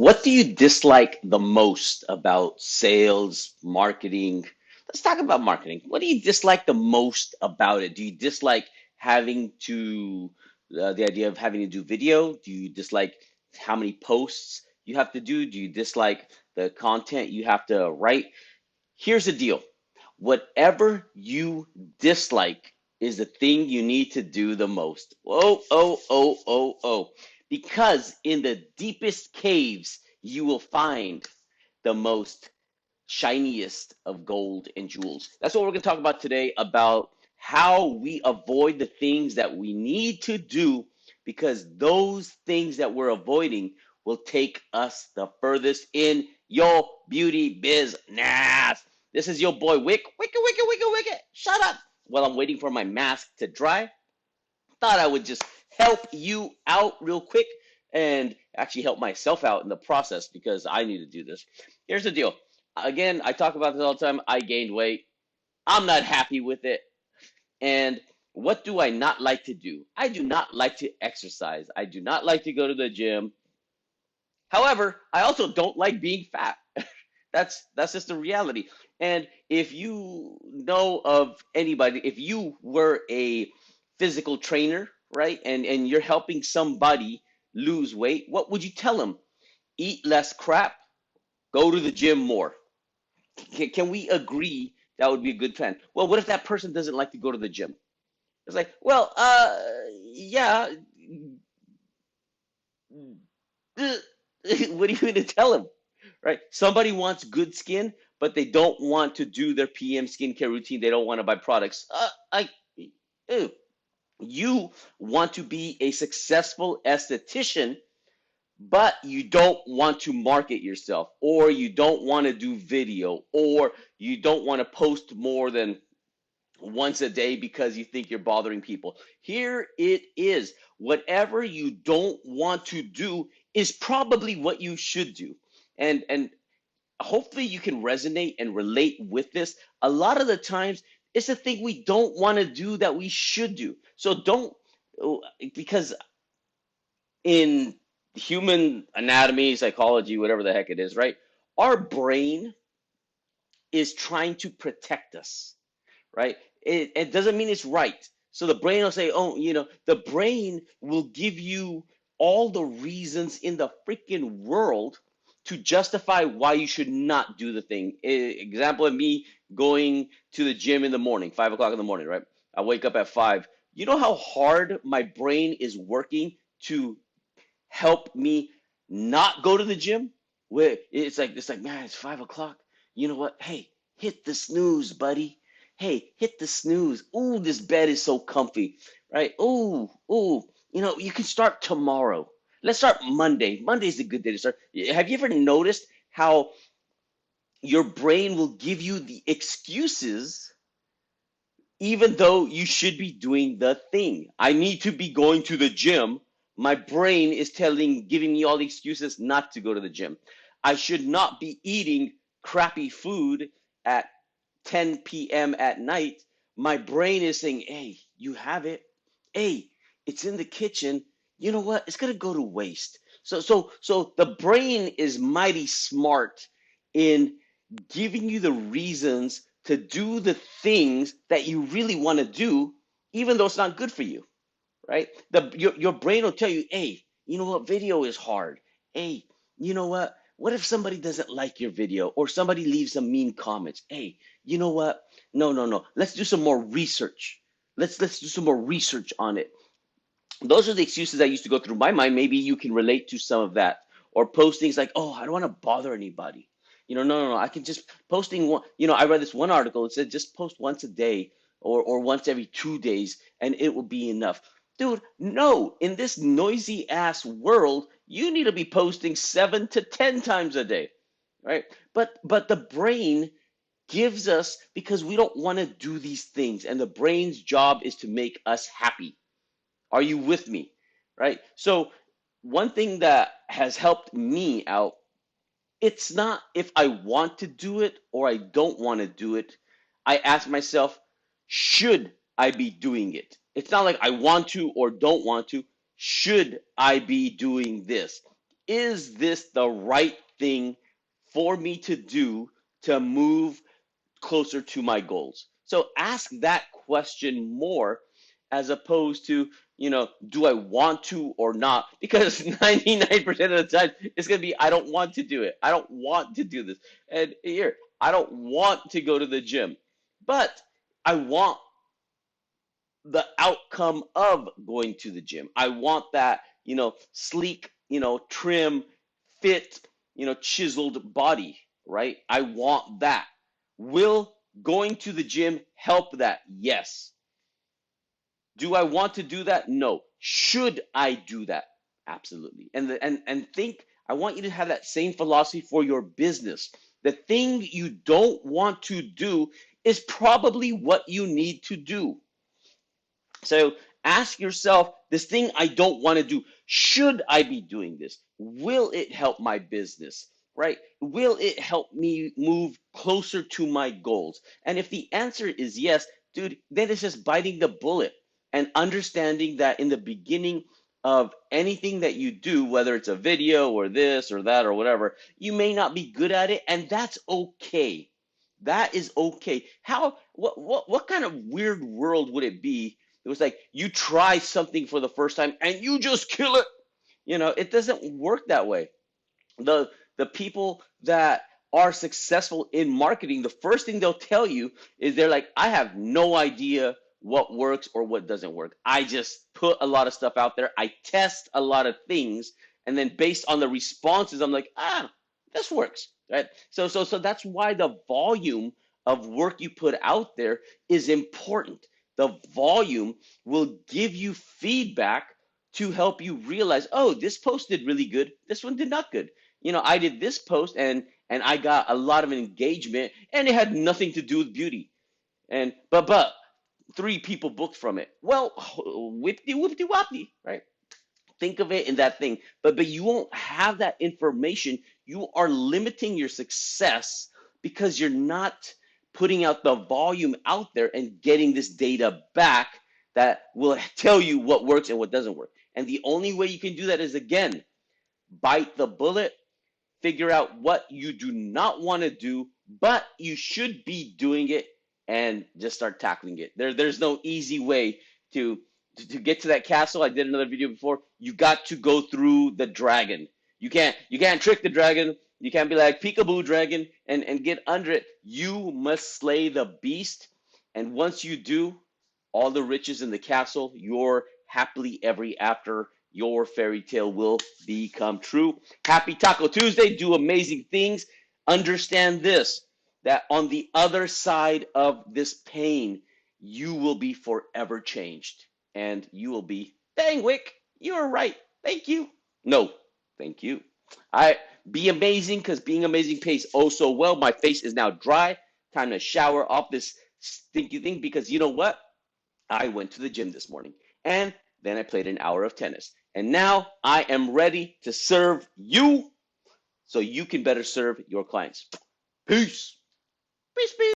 What do you dislike the most about sales, marketing? Let's talk about marketing. What do you dislike the most about it? Do you dislike having to, the idea of having to do video? Do you dislike how many posts you have to do? Do you dislike the content you have to write? Here's the deal. Whatever you dislike is the thing you need to do the most. Oh. Because in the deepest caves, you will find the most shiniest of gold and jewels. That's what we're going to talk about today, about how we avoid the things that we need to do, because those things that we're avoiding will take us the furthest in your beauty business. This is your boy Wick. Wicket. Shut up. While I'm waiting for my mask to dry, thought I would just help you out real quick and actually help myself out in the process because I need to do this. Here's the deal. Again, I talk about this all the time. I gained weight. I'm not happy with it. And what do I not like to do? I do not like to exercise. I do not like to go to the gym. However, I also don't like being fat. That's just the reality. And if you know of anybody, if you were a physical trainer, right, and you're helping somebody lose weight, what would you tell them? Eat less crap, go to the gym more. Can we agree that would be a good plan? Well, what if that person doesn't like to go to the gym? It's like, well, yeah. What are you going to tell them? Right? Somebody wants good skin, but they don't want to do their PM skincare routine. They don't want to buy products. Ew. You want to be a successful esthetician, but you don't want to market yourself, or you don't want to do video, or you don't want to post more than once a day because you think you're bothering people. Here it is. Whatever you don't want to do is probably what you should do. And hopefully you can resonate and relate with this. A lot of the times it's the thing we don't want to do that we should do. So don't, because in human anatomy, psychology, whatever the heck it is, right? Our brain is trying to protect us, right? It doesn't mean it's right. So the brain will say, oh, the brain will give you all the reasons in the freaking world to justify why you should not do the thing. Example of me going to the gym in the morning, 5 o'clock in the morning, right? I wake up at 5. You know how hard my brain is working to help me not go to the gym? Where it's like, man, it's 5 o'clock. You know what? Hey, hit the snooze, buddy. Hey, hit the snooze. Ooh, this bed is so comfy, right? Ooh. You can start tomorrow. Let's start Monday. Monday's a good day to start. Have you ever noticed how your brain will give you the excuses even though you should be doing the thing? I need to be going to the gym. My brain is giving me all the excuses not to go to the gym. I should not be eating crappy food at 10 p.m. at night. My brain is saying, hey, you have it. Hey, it's in the kitchen. You know what? It's gonna go to waste. So the brain is mighty smart in giving you the reasons to do the things that you really want to do, even though it's not good for you, right? Your brain will tell you, hey, you know what? Video is hard. Hey, you know what? What if somebody doesn't like your video or somebody leaves some mean comments? Hey, you know what? No. Let's do some more research. Let's do some more research on it. Those are the excuses that used to go through my mind. Maybe you can relate to some of that. Or post things like, oh, I don't want to bother anybody. No. I can just posting one. I read this one article. It said just post once a day or once every 2 days and it will be enough. Dude, no. In this noisy ass world, you need to be posting 7 to 10 times a day, right? But the brain gives us, because we don't want to do these things, and the brain's job is to make us happy. Are you with me? Right? So, one thing that has helped me out, it's not if I want to do it or I don't want to do it. I ask myself, should I be doing it? It's not like I want to or don't want to. Should I be doing this? is this the right thing for me to do to move closer to my goals? So ask that question more as opposed to, do I want to or not? Because 99% of the time it's going to be, I don't want to do it. I don't want to do this. And here, I don't want to go to the gym, but I want the outcome of going to the gym. I want that, sleek, trim, fit, chiseled body, right? I want that. Will going to the gym help that? Yes. Do I want to do that? No. Should I do that? Absolutely. And think, I want you to have that same philosophy for your business. The thing you don't want to do is probably what you need to do. So ask yourself, this thing I don't want to do, should I be doing this? Will it help my business? Right? Will it help me move closer to my goals? And if the answer is yes, dude, then it's just biting the bullet and understanding that in the beginning of anything that you do, whether it's a video or this or that or whatever, you may not be good at it, and that's okay. That is okay. What kind of weird world would it be? It was like you try something for the first time and you just kill it. It doesn't work that way. The people that are successful in marketing, the first thing they'll tell you is they're like, I have no idea what works or what doesn't work. I just put a lot of stuff out there. I test a lot of things, and then based on the responses, I'm like, this works, right? So that's why the volume of work you put out there is important. The volume will give you feedback to help you realize, oh, this post did really good. This one did not good. I did this post and I got a lot of engagement, and it had nothing to do with beauty. And but 3 people booked from it. Well, whippity whippity whoppity, right? Think of it in that thing. But you won't have that information. You are limiting your success because you're not putting out the volume out there and getting this data back that will tell you what works and what doesn't work. And the only way you can do that is, again, bite the bullet, figure out what you do not want to do, but you should be doing it, and just start tackling it. There's no easy way to get to that castle. I did another video before. You got to go through the dragon. You can't trick the dragon. You can't be like peekaboo dragon and get under it. You must slay the beast. And once you do, all the riches in the castle, your happily ever after, your fairy tale will become true. Happy Taco Tuesday. Do amazing things. Understand this, that on the other side of this pain, you will be forever changed. And you will be, dang, Wick, you were right. Thank you. No, thank you. All right, be amazing, because being amazing pays oh so well. My face is now dry. Time to shower off this stinky thing, because you know what? I went to the gym this morning, and then I played an hour of tennis. And now I am ready to serve you so you can better serve your clients. Peace. Peace, peace.